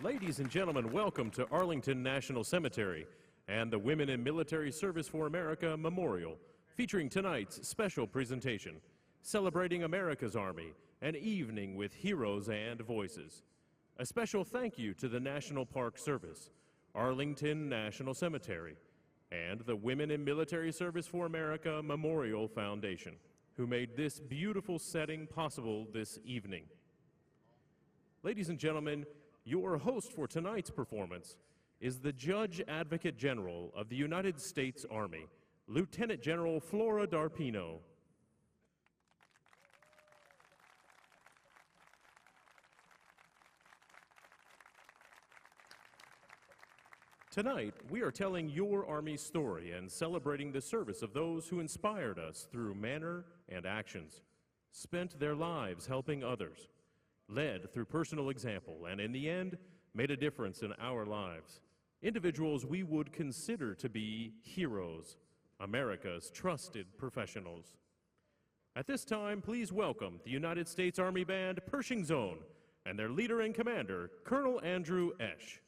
Ladies and gentlemen, welcome to Arlington National Cemetery and the Women in Military Service for America Memorial, featuring tonight's special presentation, Celebrating America's Army, an evening with heroes and voices. A special thank you to the National Park Service, Arlington National Cemetery, and the Women in Military Service for America Memorial Foundation, who made this beautiful setting possible this evening. Ladies and gentlemen, your host for tonight's performance is the Judge Advocate General of the United States Army, Lieutenant General Flora Darpino. Tonight, we are telling your Army's story and celebrating the service of those who inspired us through manner and actions, spent their lives helping others, led through personal example, and in the end, made a difference in our lives. Individuals we would consider to be heroes, America's trusted professionals. At this time, please welcome the United States Army Band Pershing Zone and their leader and commander, Colonel Andrew Esch.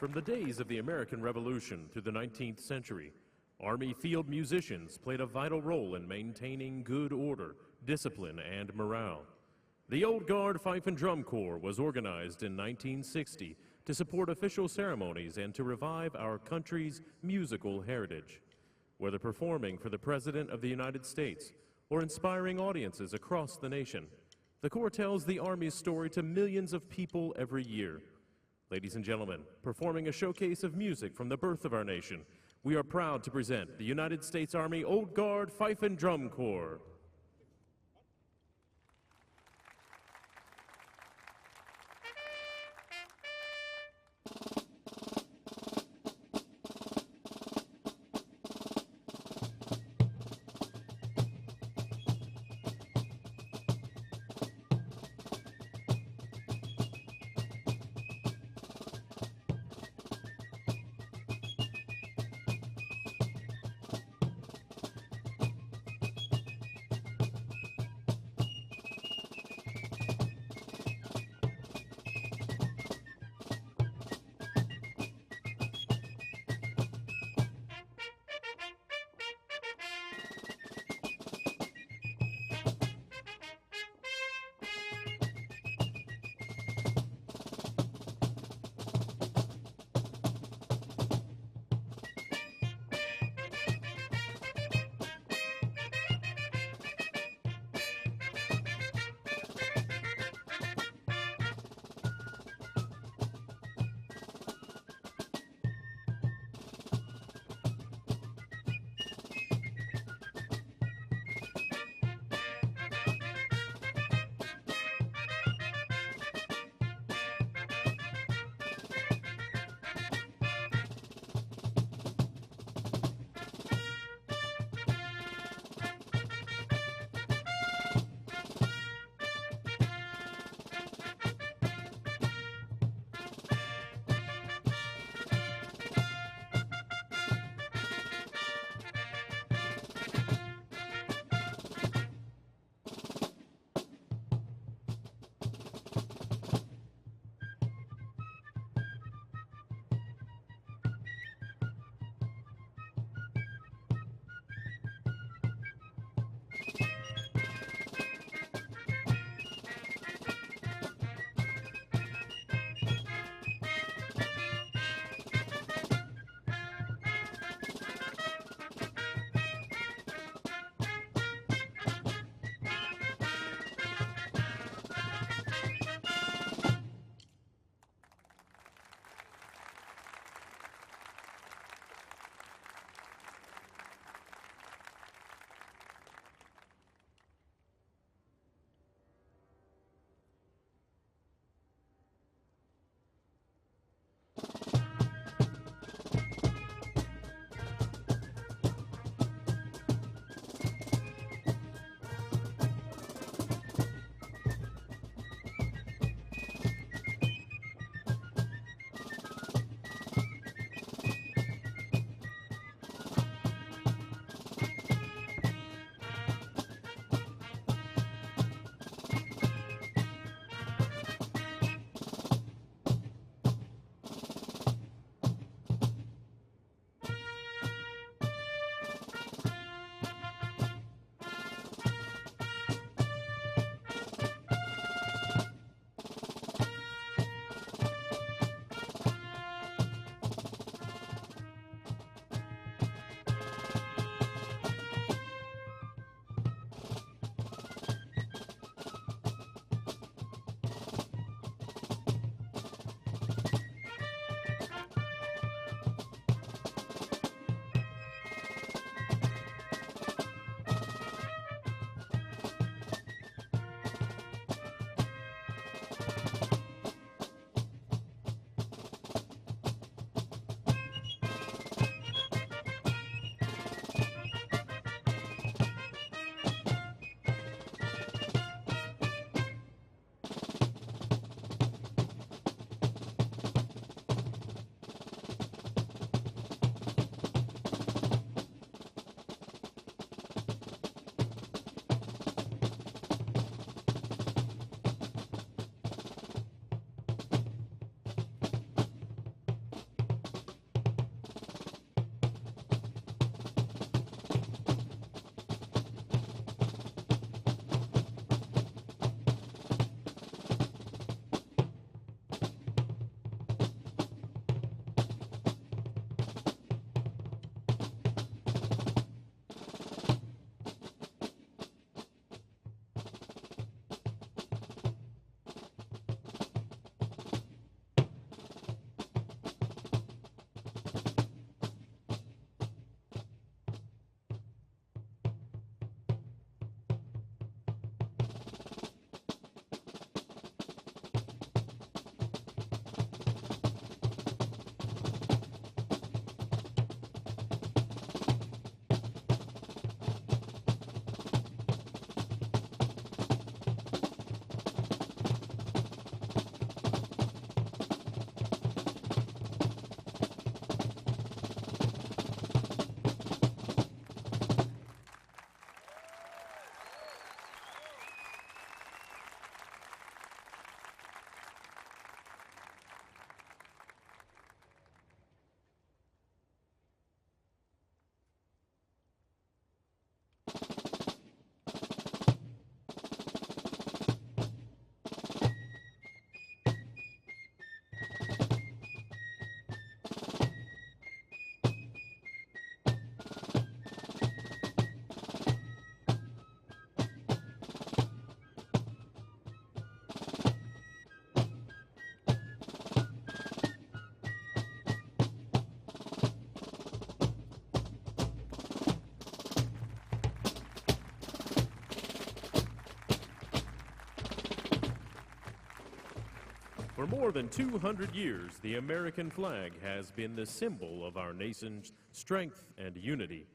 From the days of the American Revolution through the 19th century, Army field musicians played a vital role in maintaining good order, discipline, and morale. The Old Guard Fife and Drum Corps was organized in 1960 to support official ceremonies and to revive our country's musical heritage. Whether performing for the President of the United States or inspiring audiences across the nation, the Corps tells the Army's story to millions of people every year. Ladies and gentlemen, performing a showcase of music from the birth of our nation, we are proud to present the United States Army Old Guard Fife and Drum Corps. For more than 200 years, the American flag has been the symbol of our nation's strength and unity.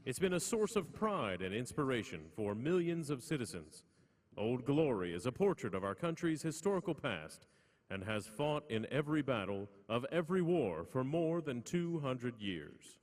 It's been a source of pride and inspiration for millions of citizens. Old Glory is a portrait of our country's historical past and has fought in every battle of every war for more than 200 years.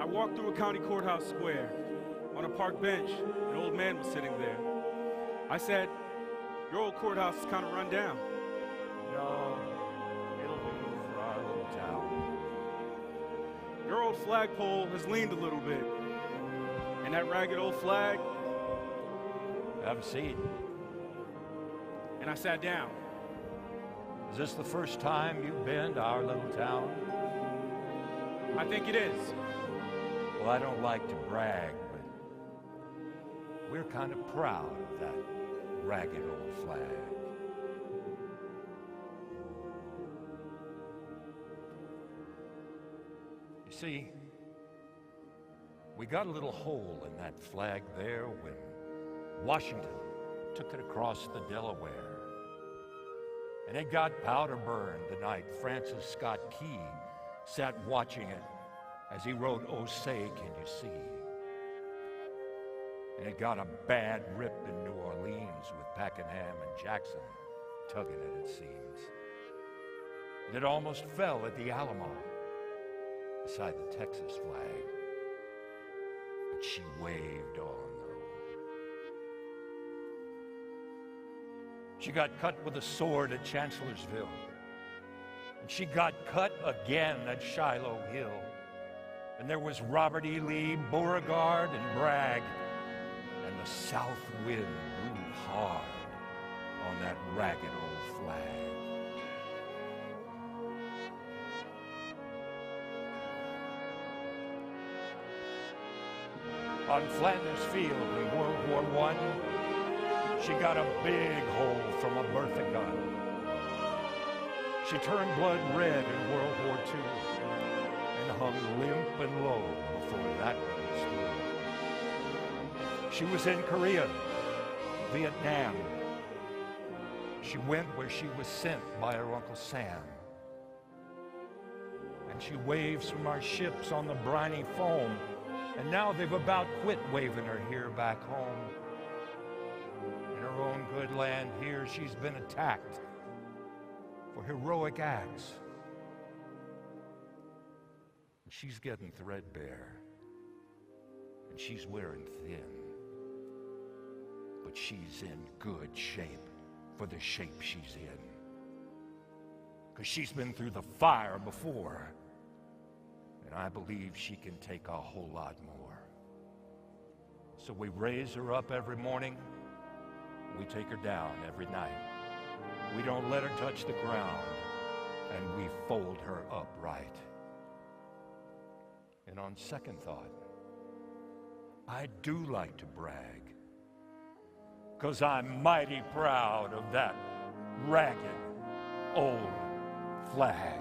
I walked through a county courthouse square. On a park bench, an old man was sitting there. I said, "Your old courthouse is kind of run down." No, it'll do for our little town. "Your old flagpole has leaned a little bit. And that ragged old flag." Have a seat. And I sat down. Is this the first time you've been to our little town? I think it is. Well, I don't like to brag, but we're kind of proud of that ragged old flag. You see, we got a little hole in that flag there when Washington took it across the Delaware. And it got powder burned the night Francis Scott Key sat watching it as he wrote, "Oh, say, can you see?" And it got a bad rip in New Orleans with Pakenham and Jackson tugging at its seams. And it almost fell at the Alamo beside the Texas flag. But she waved on, though. She got cut with a sword at Chancellorsville. And she got cut again at Shiloh Hill. And there was Robert E. Lee, Beauregard, and Bragg. And the south wind blew hard on that ragged old flag. On Flanders Field in World War I, she got a big hole from a Bertha gun. She turned blood red in World War II and hung limp and low before that one was through. She was in Korea, Vietnam. She went where she was sent by her Uncle Sam. And she waves from our ships on the briny foam, and now they've about quit waving her here back home. In her own good land here, she's been attacked for heroic acts. And she's getting threadbare, and she's wearing thin. But she's in good shape for the shape she's in. Because she's been through the fire before, and I believe she can take a whole lot more. So we raise her up every morning, we take her down every night. We don't let her touch the ground, and we fold her up right. And on second thought, I do like to brag, because I'm mighty proud of that ragged old flag.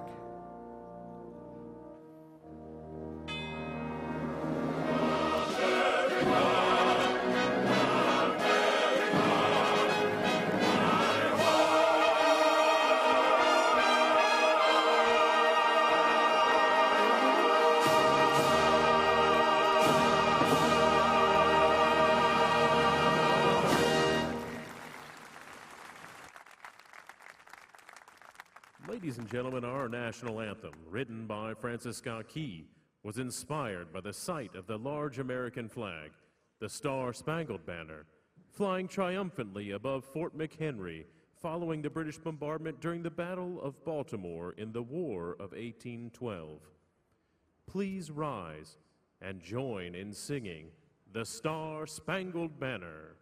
Ladies and gentlemen, our national anthem, written by Francis Scott Key, was inspired by the sight of the large American flag, the Star-Spangled Banner, flying triumphantly above Fort McHenry following the British bombardment during the Battle of Baltimore in the War of 1812. Please rise and join in singing the Star-Spangled Banner.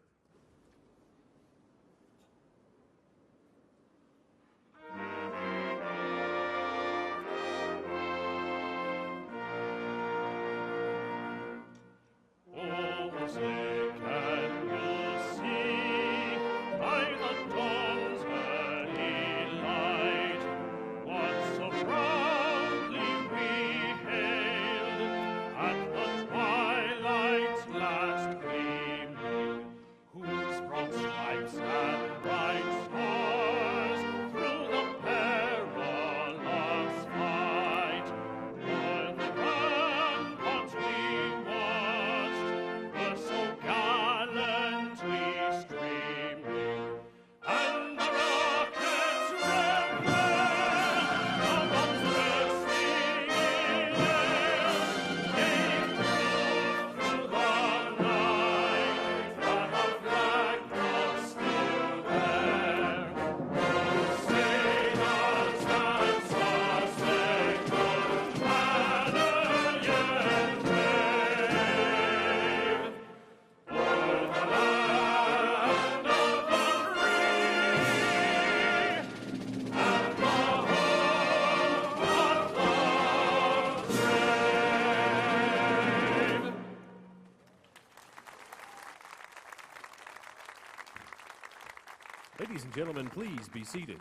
Ladies and gentlemen, please be seated.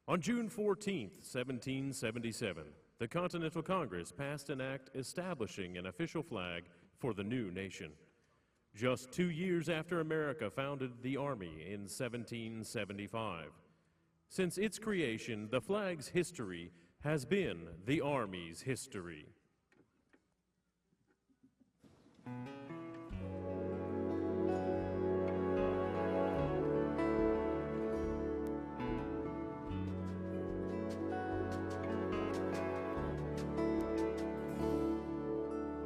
On June 14, 1777, the Continental Congress passed an act establishing an official flag for the new nation. Just 2 years after America founded the Army in 1775. Since its creation, the flag's history has been the Army's history.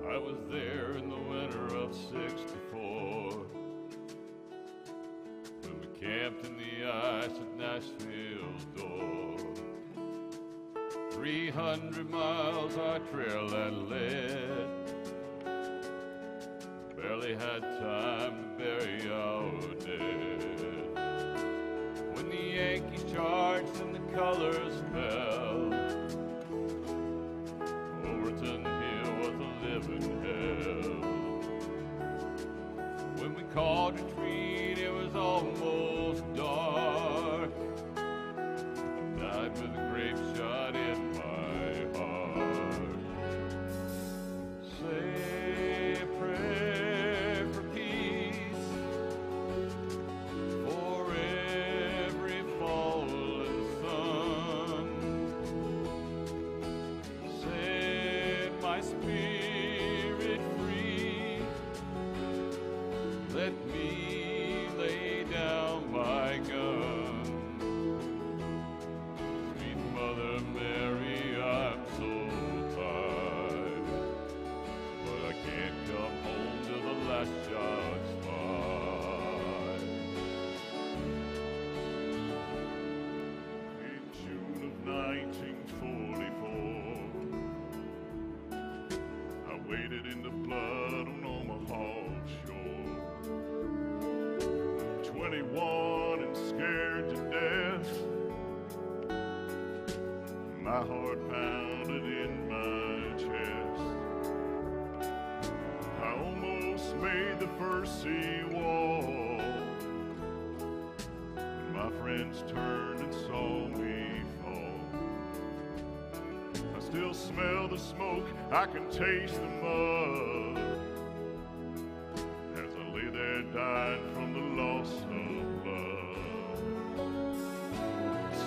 I was there in the winter of '64 when we camped in the ice at Nashville's door. 300 miles our trail had led, barely had time to bury our dead. When the Yankees charged and the colors fell, Overton Hill was a living hell. When we called retreat, it was almost dark. I died with a grape shot in my heart. Say a prayer for peace, for every fallen sun. Set my spirit free, let me lay down my gun. Sweet Mother Mary, I'm so tired, but I can't come home till the last shot's fired. In June of 1944, I waded in the blood on Omaha's shore. 21 and scared to death, my heart pounded in my chest. I almost made the first sea wall, when my friends turned and saw me fall. I still smell the smoke, I can taste the mud, as I lay there dying from the loss of blood.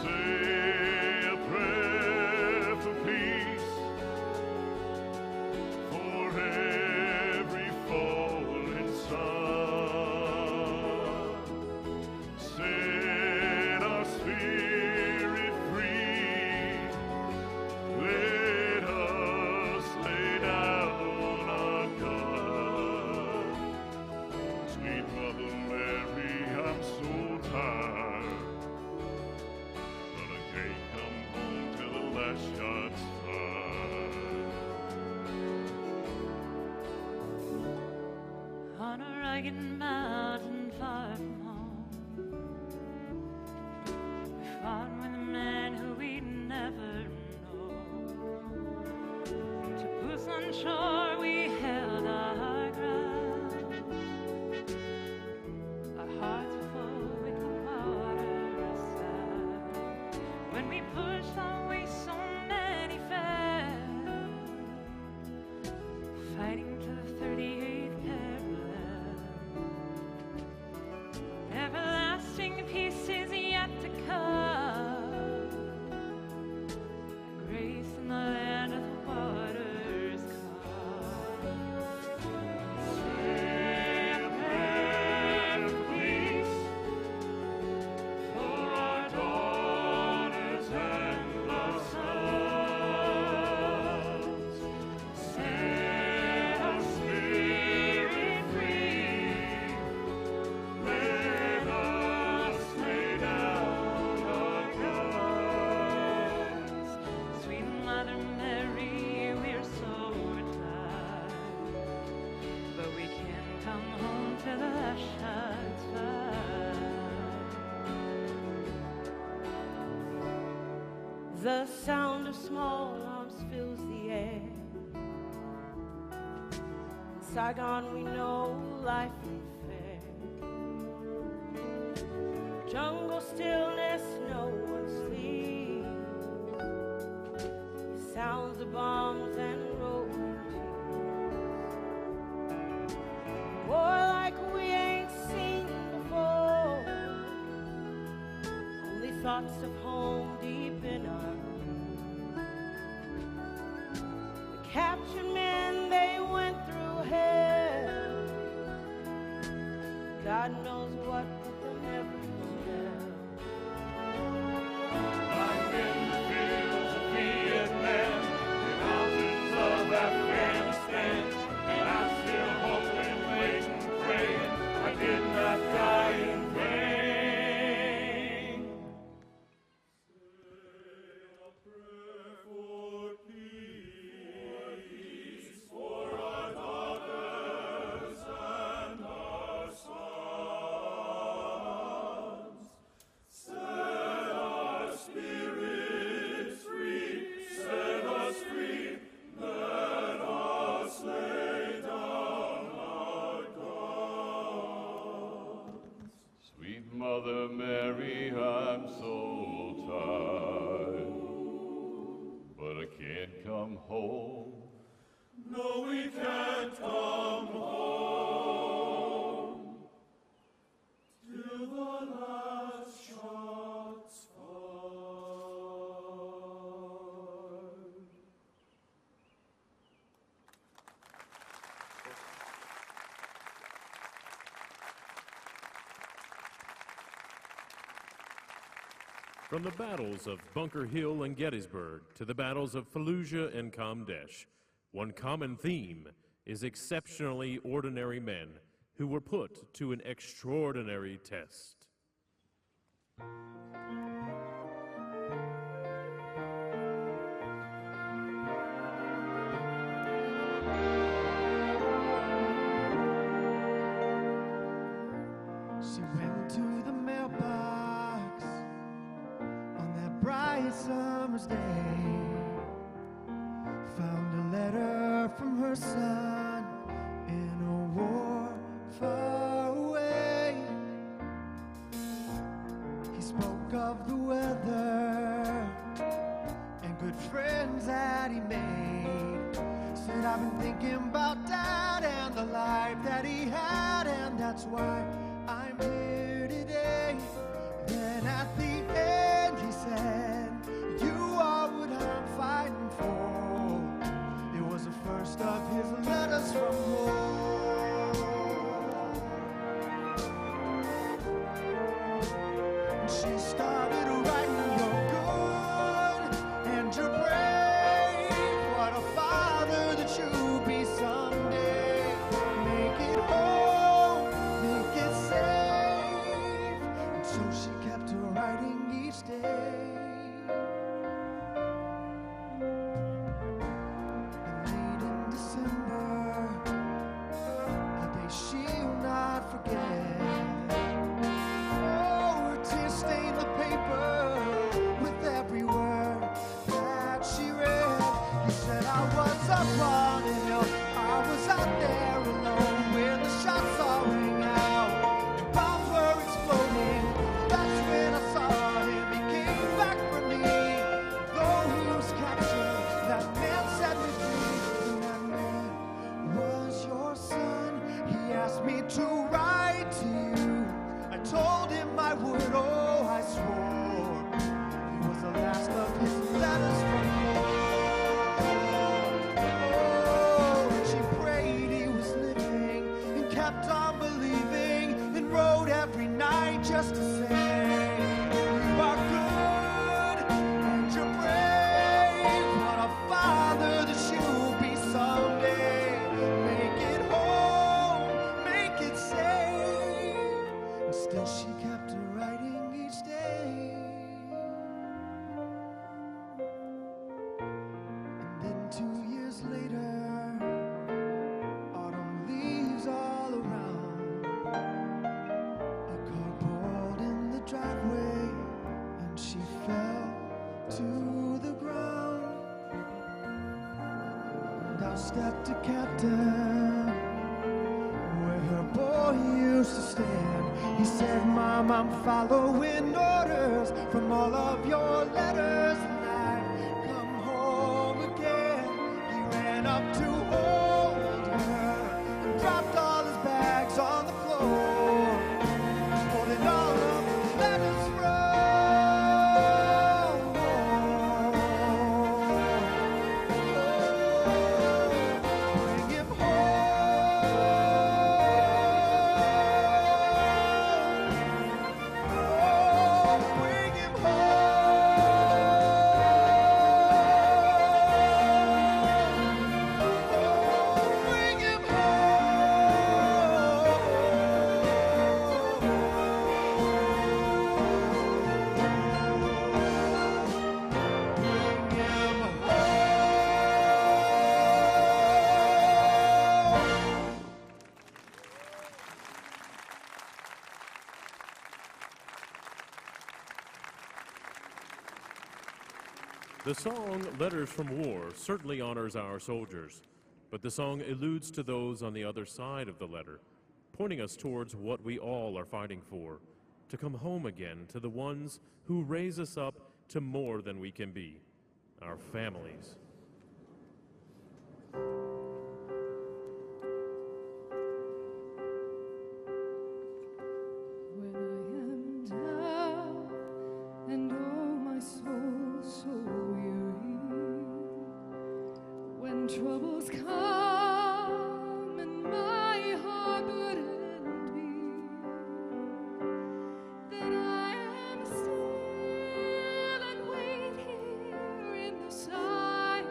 Say a prayer for peace, for every fallen sun. Set our spirit free, let us rugged mountain far from home. We fought with a man who we'd never known. To boots on shore we held our ground. Our hearts were full with the water's sound. When we pushed our way, so many fell, fighting to the 38th parallel. Everlasting peace is yet to come, and grace in the land of the waters come. Say a prayer of peace for our daughters and our sons. Set our spirit free. Let us lay down our guns. Sweet Mother Mary, we're so tired, but we can't come home till the last shot's fired. The sound of small arms fills the air. In Saigon we know life ain't fair. Jungle stillness, no one sleeps. Sounds of bombs and rolling trees. War like we ain't seen before. Only thoughts of home deep in our the captured men, they went through hell. God knows what, but they'll never tell. I've been in the fields of Vietnam, the mountains of Afghanistan, and I still hope and wait and pray I did not die in vain. Sweet Mother Mary, I'm so tired, but I can't come home. No, we can't come home till the last shot's fired. From the battles of Bunker Hill and Gettysburg to the battles of Fallujah and Kamdesh, one common theme is exceptionally ordinary men who were put to an extraordinary test. She went to the mailbox on that bright summer's day, found a letter from her son in a war far away. He spoke of the weather and good friends that he made. Said, I've been thinking about Dad and the life that he had, and that's why I'm here today. Then at the end he said, you are what I'm fighting for. It was the first of his letters from home. She started writing, you're good and you're brave. What a father that you'll be someday. Make it home, make it safe. And so she kept writing each day. And late in December, a day she'll not I would. Oh, I swore it was the last of his letters from home. Oh, and she prayed he was living and kept on believing and wrote every night just to say, you are good and you're brave. What a father that you'll be someday. Make it home, make it safe. And still she kept writing each day. And then 2 years later, autumn leaves all around. A car pulled in the driveway and she fell to the ground. And out stepped a captain where her boy used to stand. He said, Mom, I'm following orders from all of your letters, and I've come home again. He ran up to hold her and dropped all his bags on the floor, holding all of the letters from. Bring him home. Bring him home. Bring him The song Letters from War certainly honors our soldiers, but the song alludes to those on the other side of the letter, pointing us towards what we all are fighting for, to come home again to the ones who raise us up to more than we can be, our families. When I am down and oh my soul so weary, when troubles come and my heart burdened be, then I am still and wait here in the silence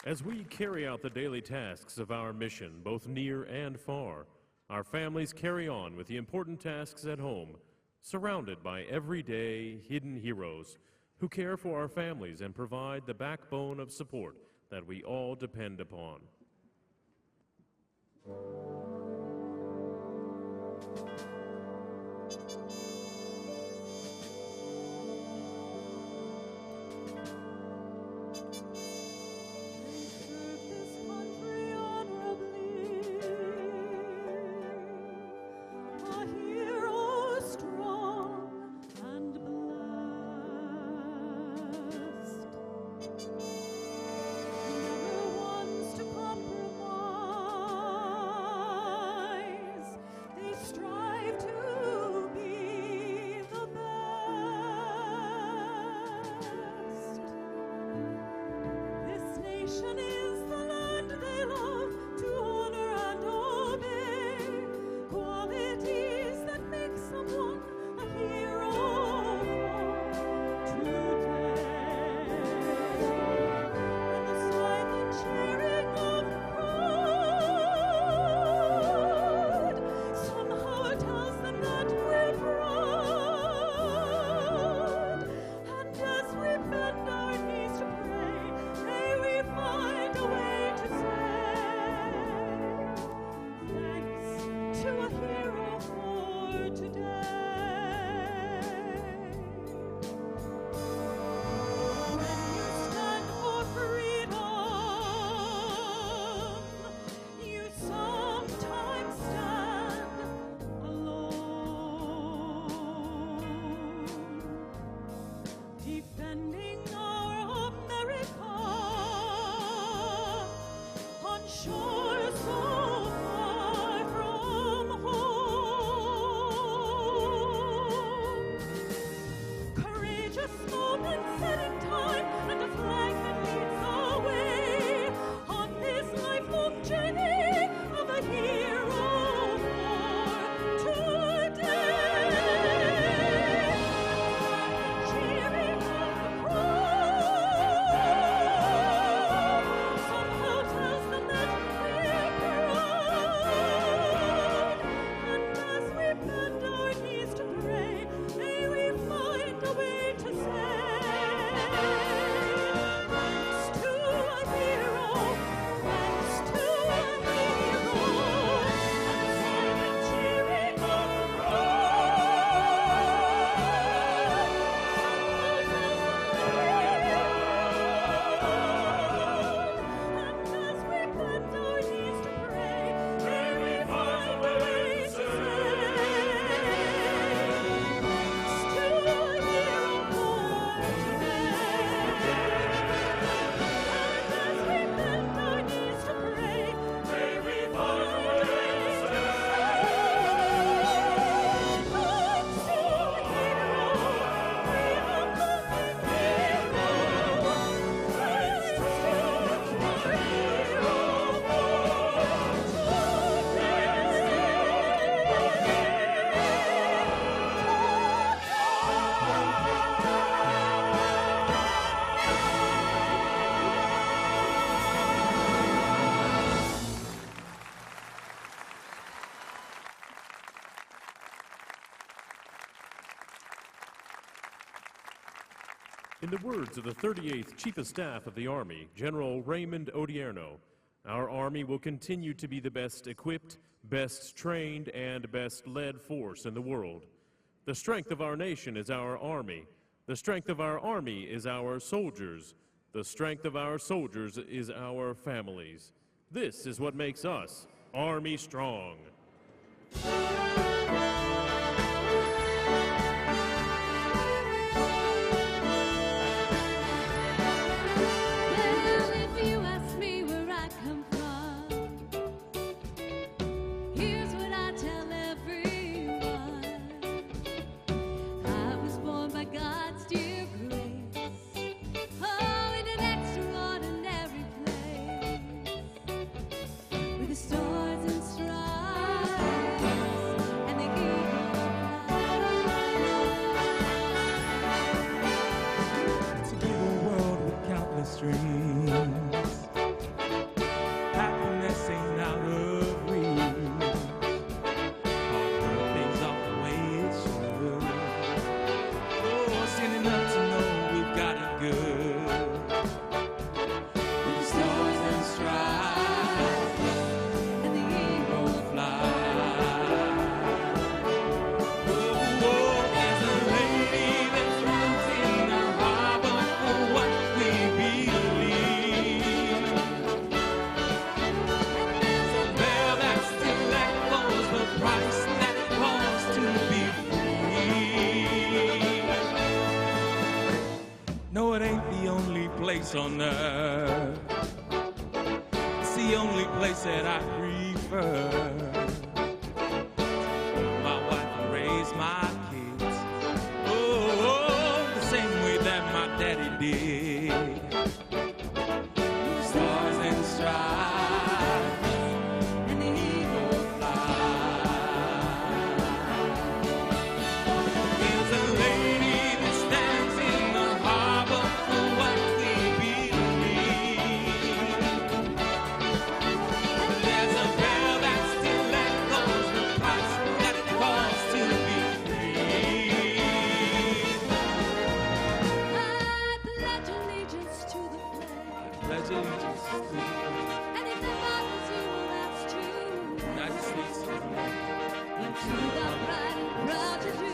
As we carry out the daily tasks of our mission, both near and far, our families carry on with the important tasks at home, surrounded by everyday hidden heroes who care for our families and provide the backbone of support that we all depend upon. In the words of the 38th Chief of Staff of the Army, General Raymond Odierno, our Army will continue to be the best equipped, best trained, and best led force in the world. The strength of our nation is our Army. The strength of our Army is our soldiers. The strength of our soldiers is our families. This is what makes us Army Strong. Stars and stripes corner. It's the only place that I prefer. My wife raised my kids, oh, the same way that my daddy did. Stars and stripes, and the eagle flies. There's a lady that stands in the harbor for what we believe. There's a bell that still echoes the price that it costs to be free. I pledge allegiance to the flag. Pledge allegiance to the And if the bottles you will, that's true. United States of America. And to the pride and proud to do.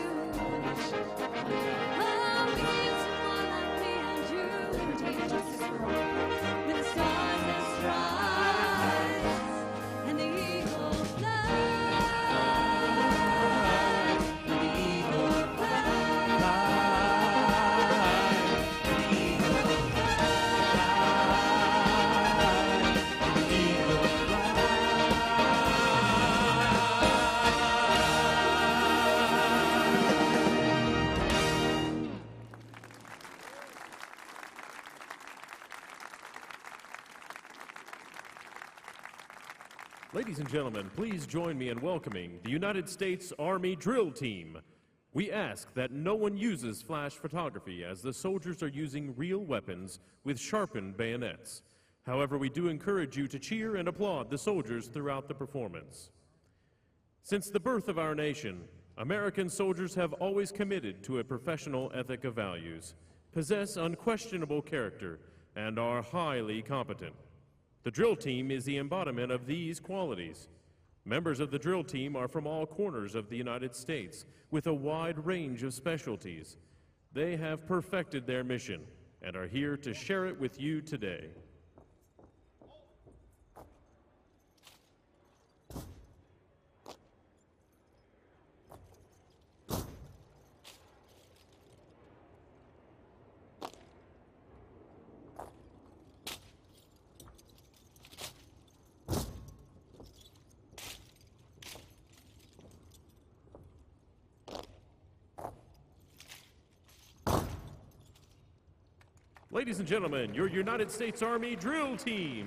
Oh, we need someone like me and you. Take justice for all. With the stars and stripes. And the eagle flies. And the eagle flies. Ladies and gentlemen, please join me in welcoming the United States Army Drill Team. We ask that no one uses flash photography as the soldiers are using real weapons with sharpened bayonets. However, we do encourage you to cheer and applaud the soldiers throughout the performance. Since the birth of our nation, American soldiers have always committed to a professional ethic of values, possess unquestionable character, and are highly competent. The drill team is the embodiment of these qualities. Members of the drill team are from all corners of the United States with a wide range of specialties. They have perfected their mission and are here to share it with you today. Ladies and gentlemen, your United States Army Drill Team.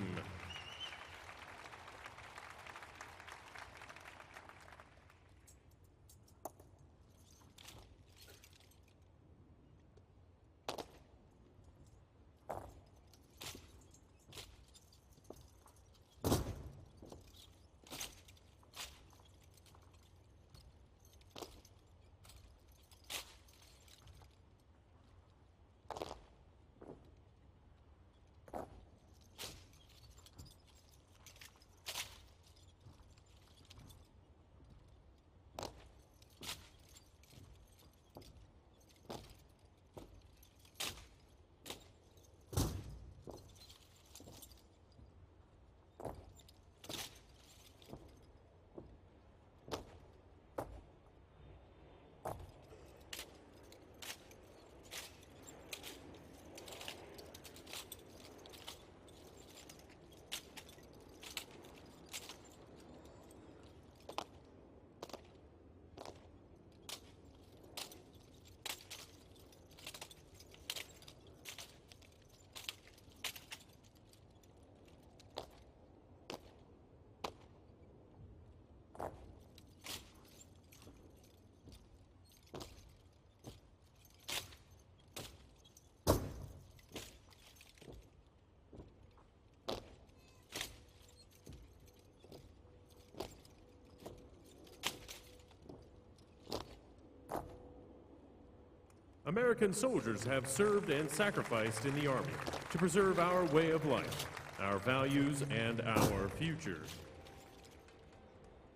American soldiers have served and sacrificed in the Army to preserve our way of life, our values, and our future.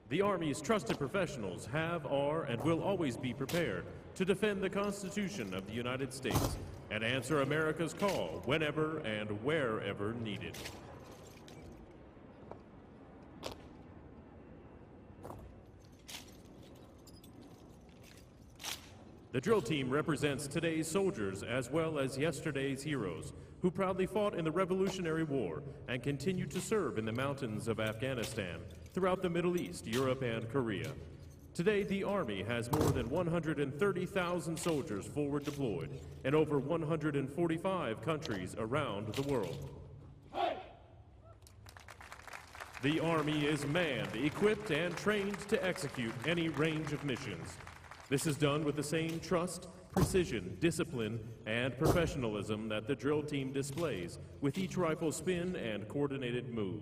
The Army's trusted professionals have, are, and will always be prepared to defend the Constitution of the United States and answer America's call whenever and wherever needed. The drill team represents today's soldiers as well as yesterday's heroes who proudly fought in the Revolutionary War and continue to serve in the mountains of Afghanistan, throughout the Middle East, Europe, and Korea. Today, the Army has more than 130,000 soldiers forward deployed in over 145 countries around the world. The Army is manned, equipped, and trained to execute any range of missions. This is done with the same trust, precision, discipline, and professionalism that the drill team displays with each rifle spin and coordinated move.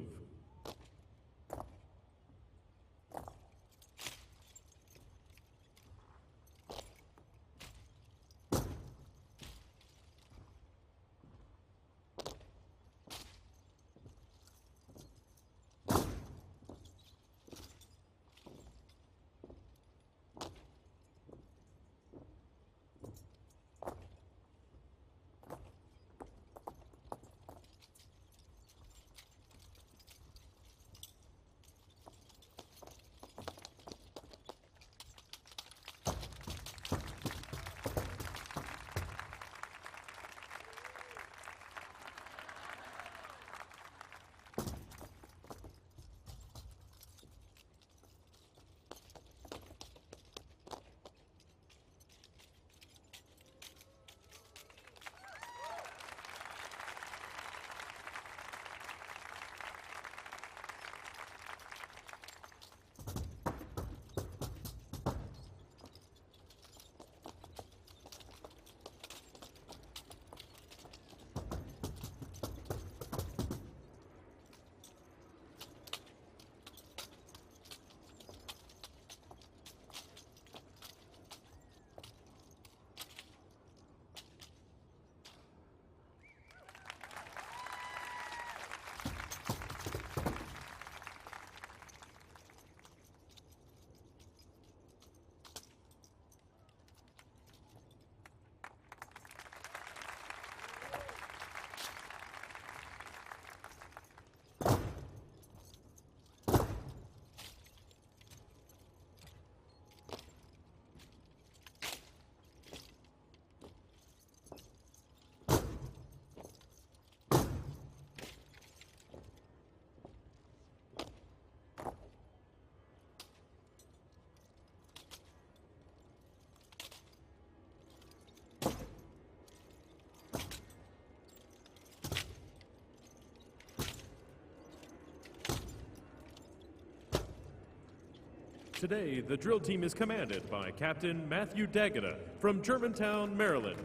Today, the drill team is commanded by Captain Matthew Dagada from Germantown, Maryland.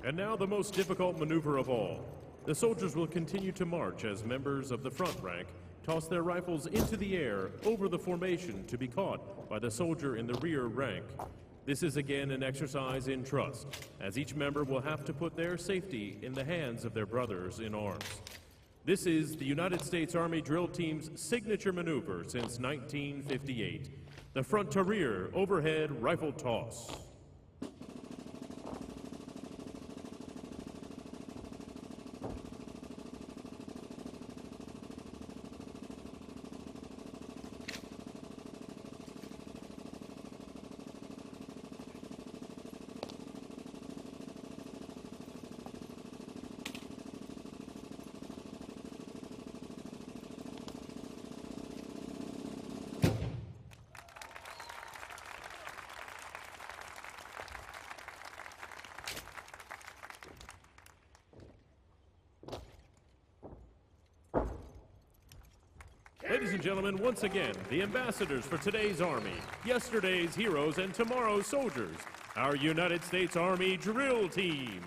And now the most difficult maneuver of all. The soldiers will continue to march as members of the front rank toss their rifles into the air over the formation to be caught by the soldier in the rear rank. This is again an exercise in trust, as each member will have to put their safety in the hands of their brothers in arms. This is the United States Army Drill Team's signature maneuver since 1958, the front to rear overhead rifle toss. Ladies and gentlemen, once again, the ambassadors for today's Army, yesterday's heroes, and tomorrow's soldiers, our United States Army Drill Team.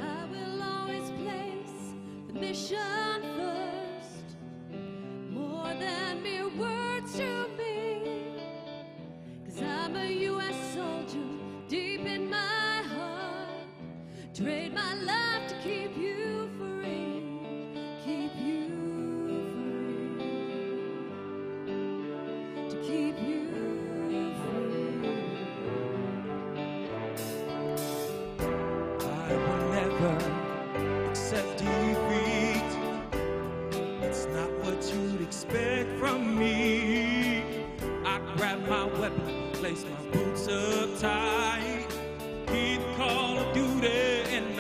I will always place the mission first, more than mere words to me, 'cause I'm a U.S. soldier deep in my heart, trade my life to keep you free, keep you free, to keep you free. I will never accept defeat. It's not what you'd expect from me. I grab my weapon, place my boots up tight, heed the call of duty, and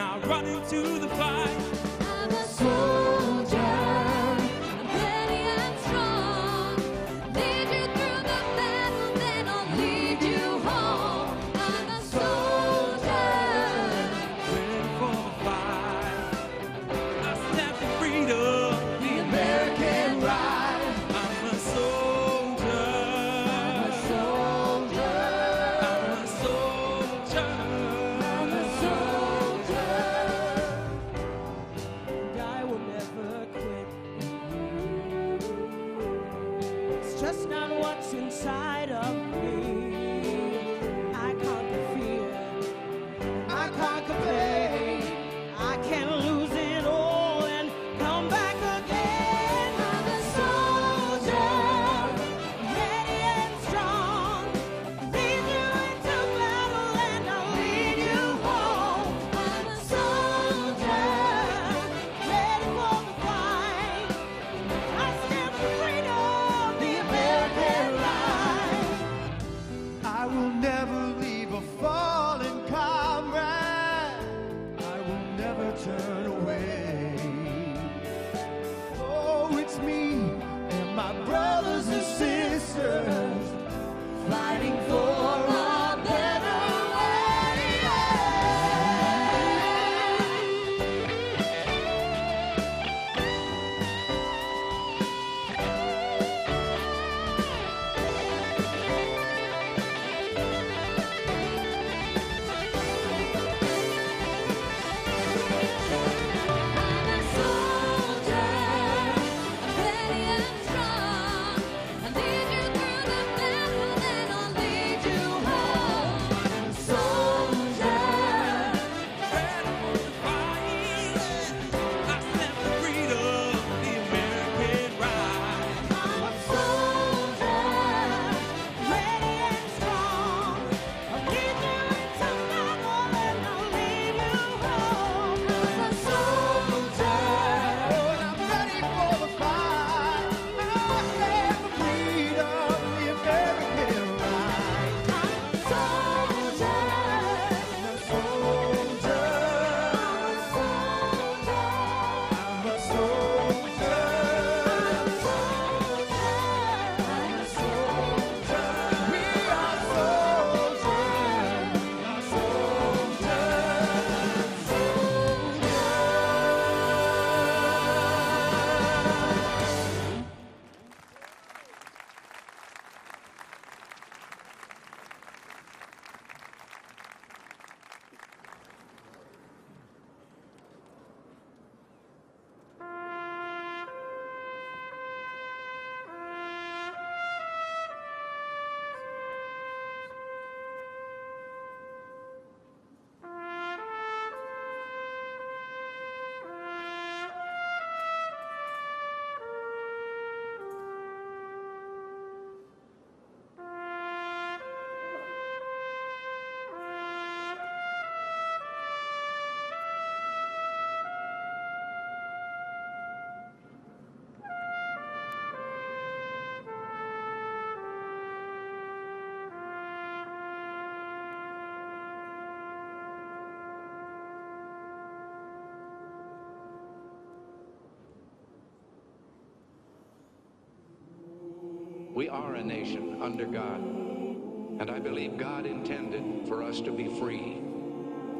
We are a nation under God, and I believe God intended for us to be free.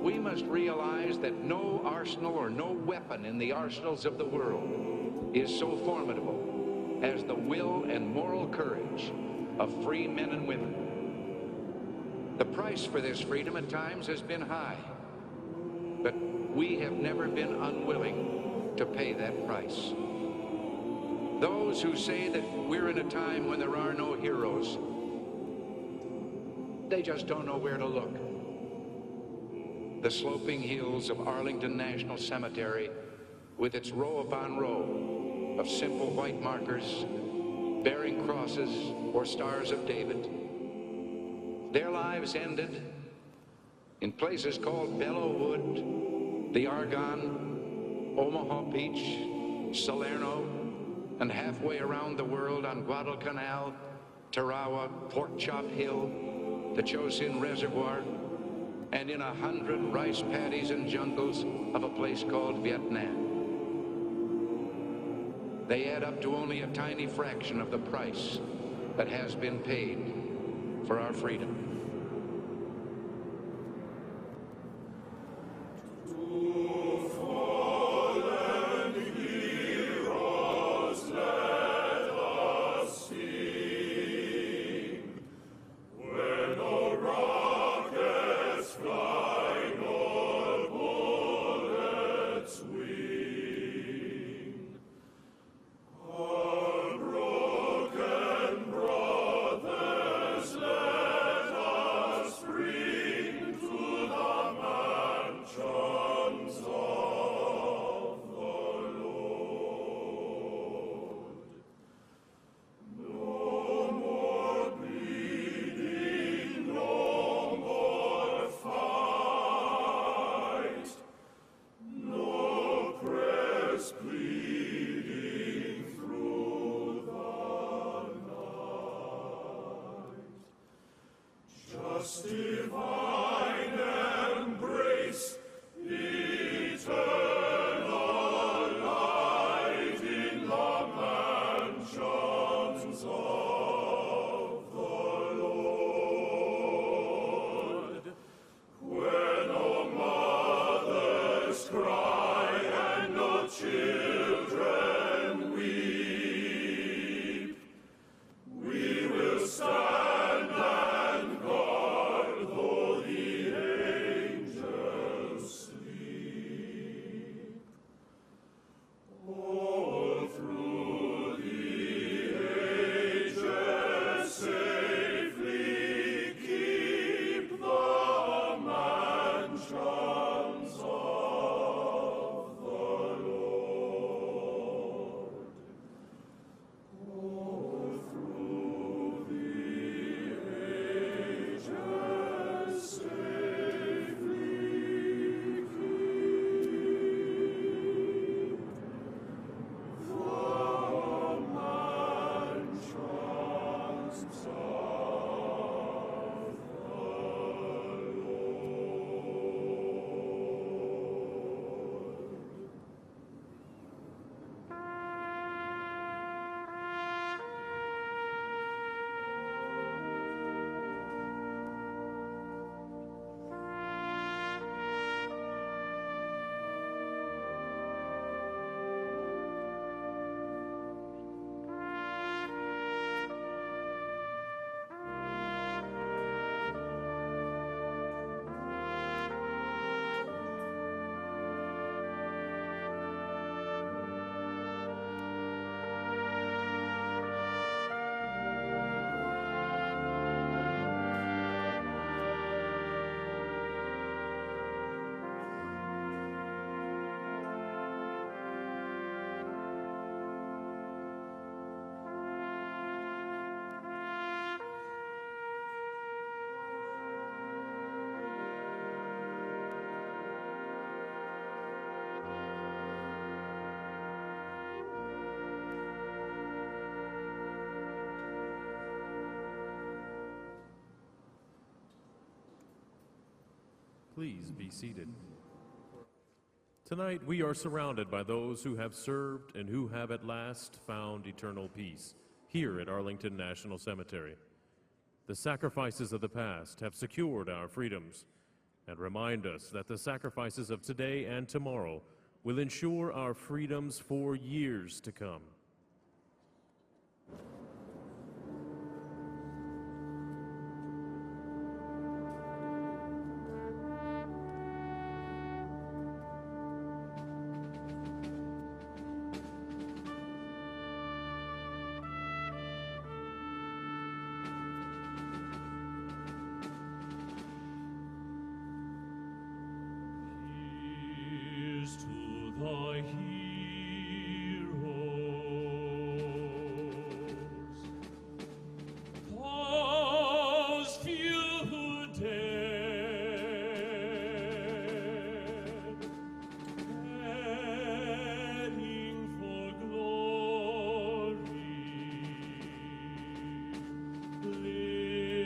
We must realize that no arsenal or no weapon in the arsenals of the world is so formidable as the will and moral courage of free men and women. The price for this freedom at times has been high, but we have never been unwilling to pay that price. Those who say that we're in a time when there are no heroes, they just don't know where to look. The sloping hills of Arlington National Cemetery, with its row upon row of simple white markers bearing crosses or stars of David, their lives ended in places called Belleau Wood, the Argonne, Omaha Beach, Salerno, and halfway around the world on Guadalcanal, Tarawa, Pork Chop Hill, the Chosin Reservoir, and in 100 rice paddies and jungles of a place called Vietnam. They add up to only a tiny fraction of the price that has been paid for our freedom. Please be seated. Tonight we are surrounded by those who have served and who have at last found eternal peace here at Arlington National Cemetery. The sacrifices of the past have secured our freedoms and remind us that the sacrifices of today and tomorrow will ensure our freedoms for years to come. Here's to the heroes, those few dead, heading for glory, living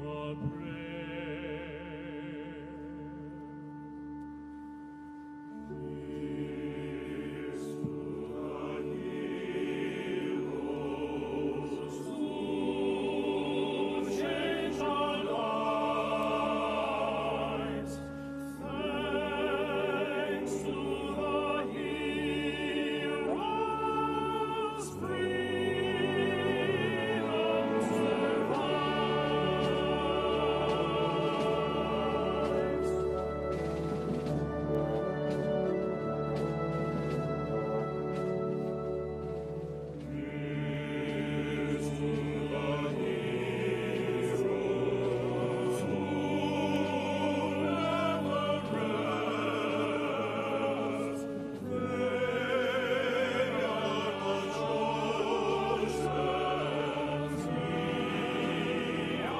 a prayer. Change our lives. Thanks to the heroes, freedom survives. Here's to the heroes who never rest. They are the chosen. We are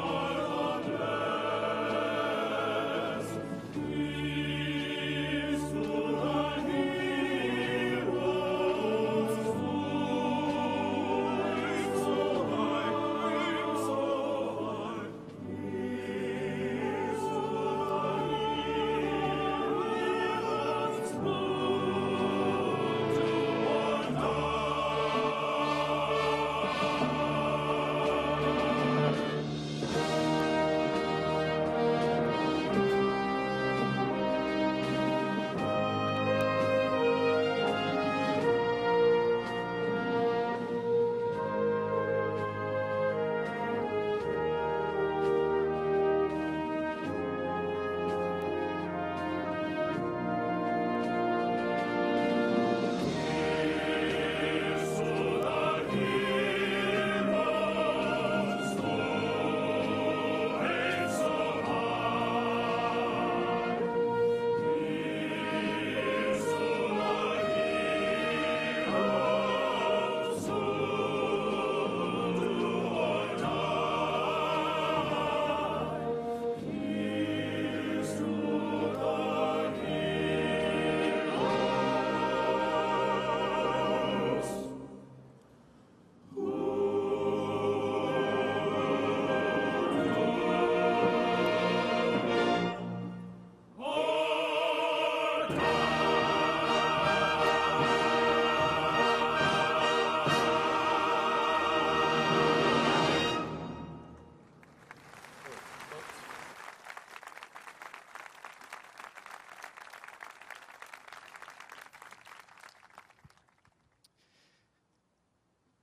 the blessed. Here's to the heroes who wings so high, wings so high. Here's to the heroes who do or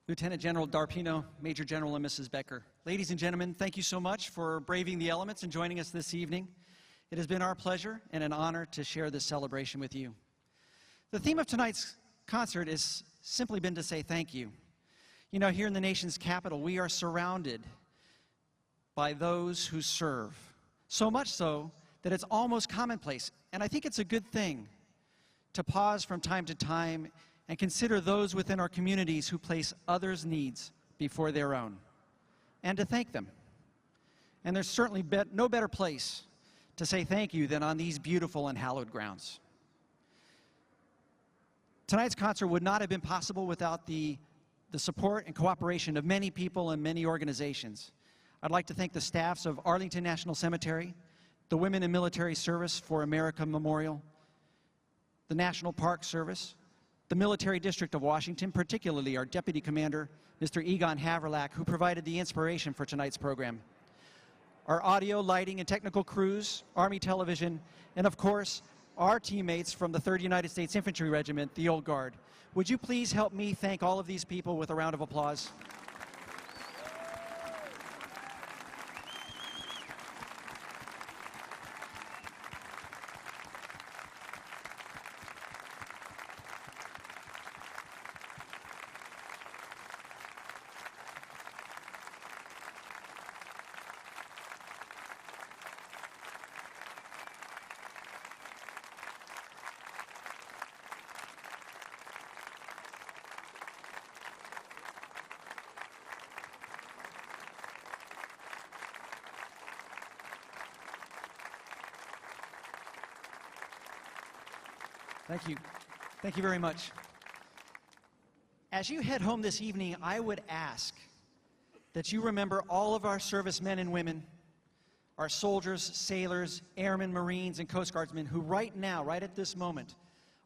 Lieutenant General Darpino, Major General and Mrs. Becker. Ladies and gentlemen, thank you so much for braving the elements and joining us this evening. It has been our pleasure and an honor to share this celebration with you. The theme of tonight's concert has simply been to say thank you. You know, here in the nation's capital, we are surrounded by those who serve. So much so that it's almost commonplace. And I think it's a good thing to pause from time to time and consider those within our communities who place others' needs before their own, and to thank them. And there's certainly no better place to say thank you than on these beautiful and hallowed grounds. Tonight's concert would not have been possible without the support and cooperation of many people and many organizations. I'd like to thank the staffs of Arlington National Cemetery, the Women in Military Service for America Memorial, the National Park Service, the Military District of Washington, particularly our Deputy Commander, Mr. Egon Haverlack, who provided the inspiration for tonight's program. Our audio, lighting, and technical crews, Army Television, and of course, our teammates from the 3rd United States Infantry Regiment, the Old Guard. Would you please help me thank all of these people with a round of applause? Thank you. Thank you very much. As you head home this evening, I would ask that you remember all of our servicemen and women, our soldiers, sailors, airmen, Marines, and Coast Guardsmen who right now, right at this moment,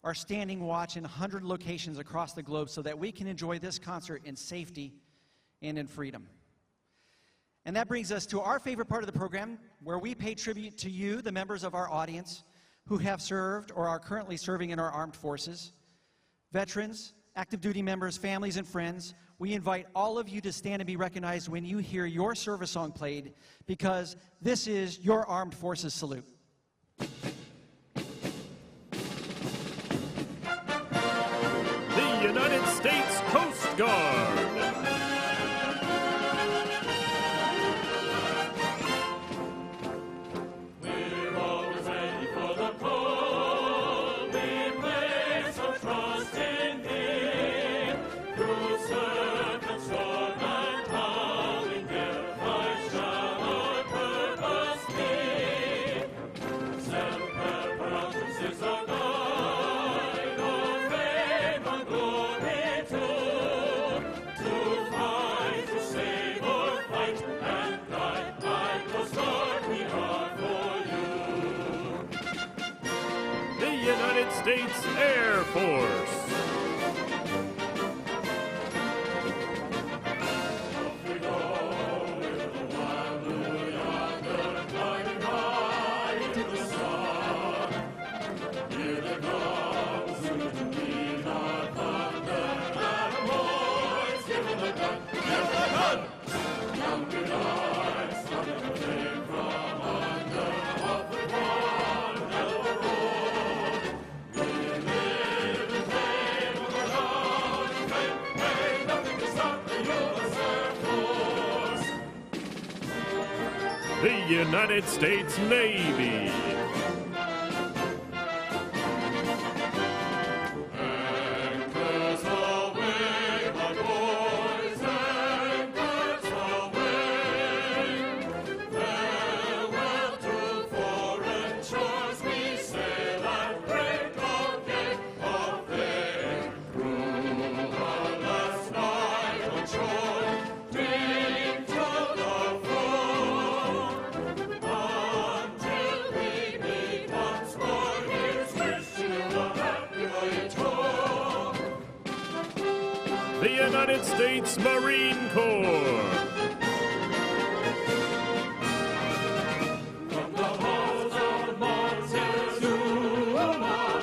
are standing watch in 100 locations across the globe so that we can enjoy this concert in safety and in freedom. And that brings us to our favorite part of the program, where we pay tribute to you, the members of our audience, who have served or are currently serving in our armed forces. Veterans, active duty members, families, and friends, we invite all of you to stand and be recognized when you hear your service song played, because this is your Armed Forces Salute. The United States Coast Guard. United States Air Force. The United States Navy. The United States Marine Corps. From the halls of Montezuma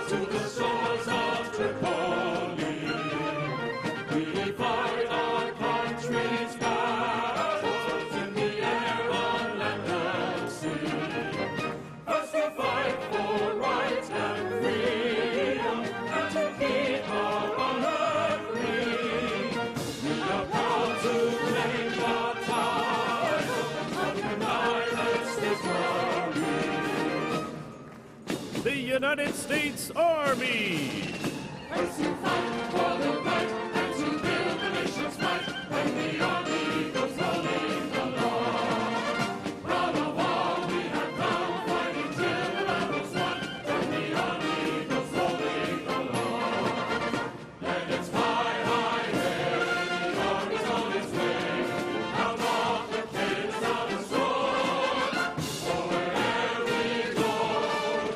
to the shores of Tripoli, we fight our country's battles in the air, on land and sea. First to fight for right and freedom, and to keep our honor free. We are proud to claim the title of United States Marine. The United States Army. First to fight for the right and to build the nation's might. When the army goes rolling along, proud of all we have done, fighting till the battle's won. When the army goes rolling along, let its fly high there, the army's on its way. Out of the cadence of the storm, for wherever we go,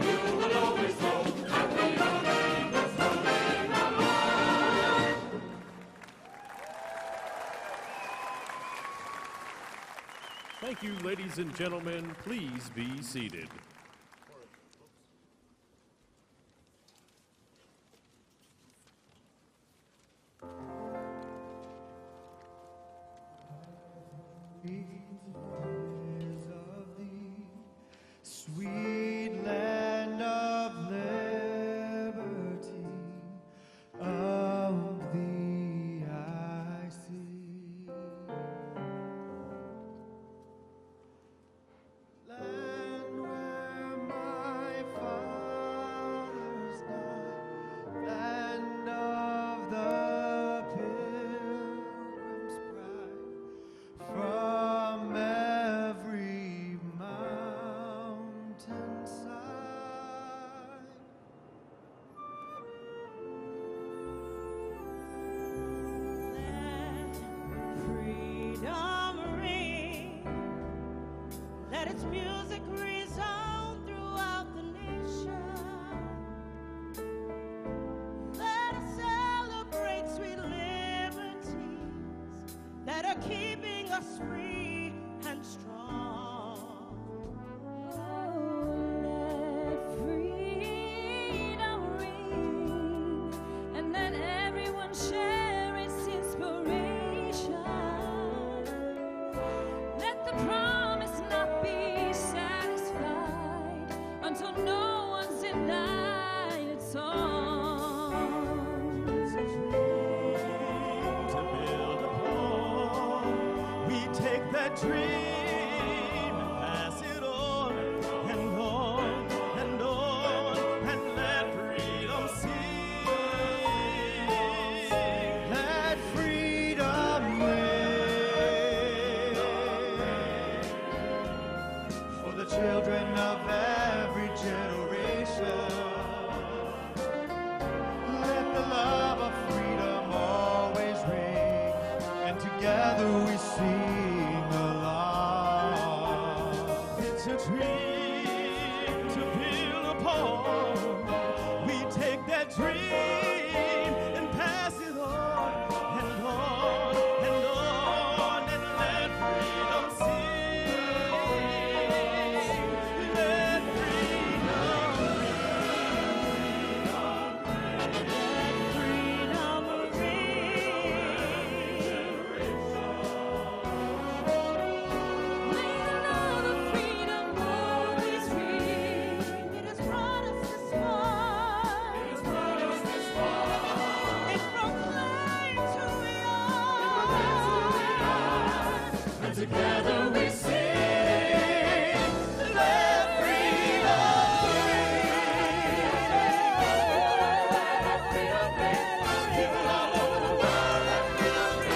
you will always know that the army goes rolling along. Ladies and gentlemen, please be seated. Sweet land of liberty, of thee I see. Land where my fathers died, land of the pilgrim's pride, from every mountainside. Freedom ring, let its music resound throughout the nation. Let us celebrate sweet liberties that are keeping us free and strong. Let freedom ring, and let everyone share its inspiration. Let the promise not be satisfied until no one's denied its songs. To build upon, we take that dream and pass it on and on and on, and let freedom sing. Let freedom ring for the children of every generation. Let the love of freedom always ring, and together we sing along. It's a dream to build upon. We take that dream and pass it on and on and on, and let freedom sing. Let freedom May the love of freedom always ring. It has brought us this far. It proclaims who we are. and together we sing. Let freedom people all over the world, let freedom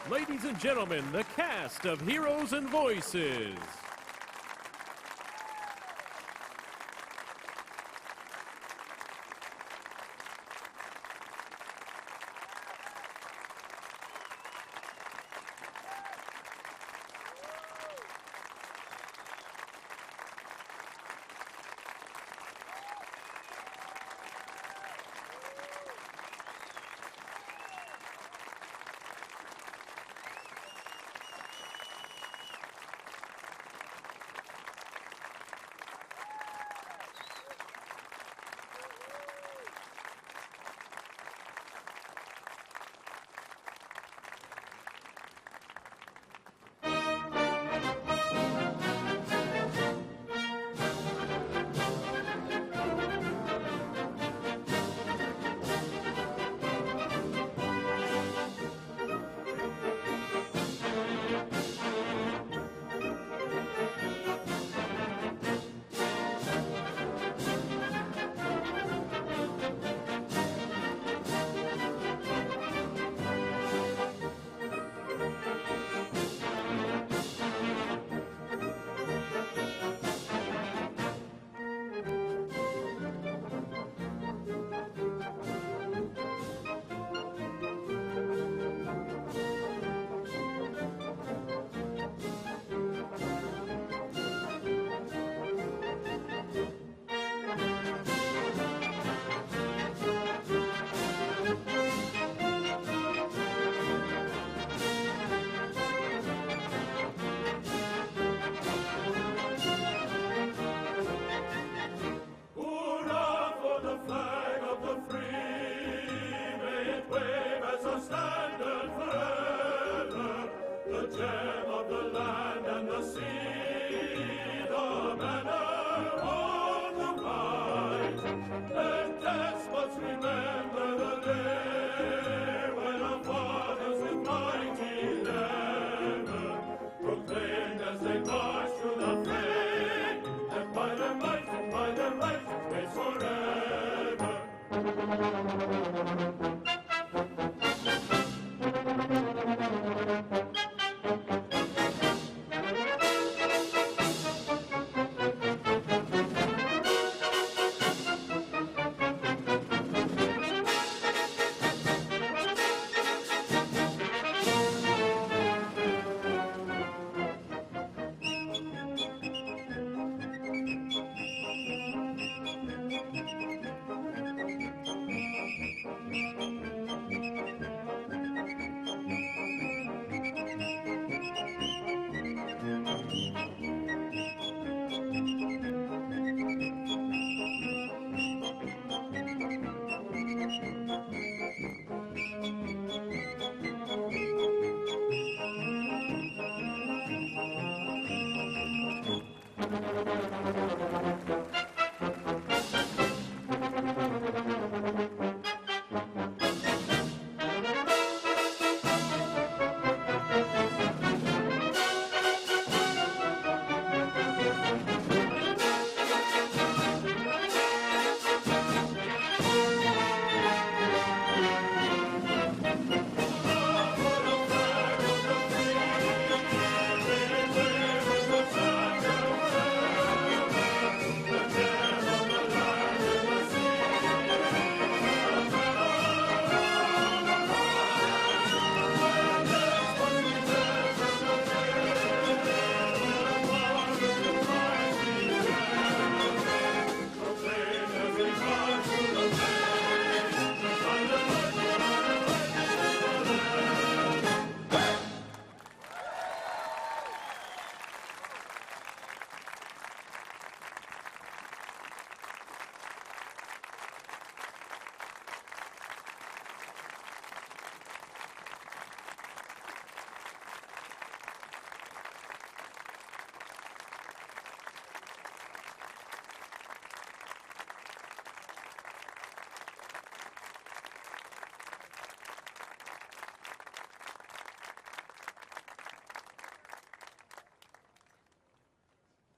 Ladies and gentlemen, the cast of Heroes and Voices. Let despots remain.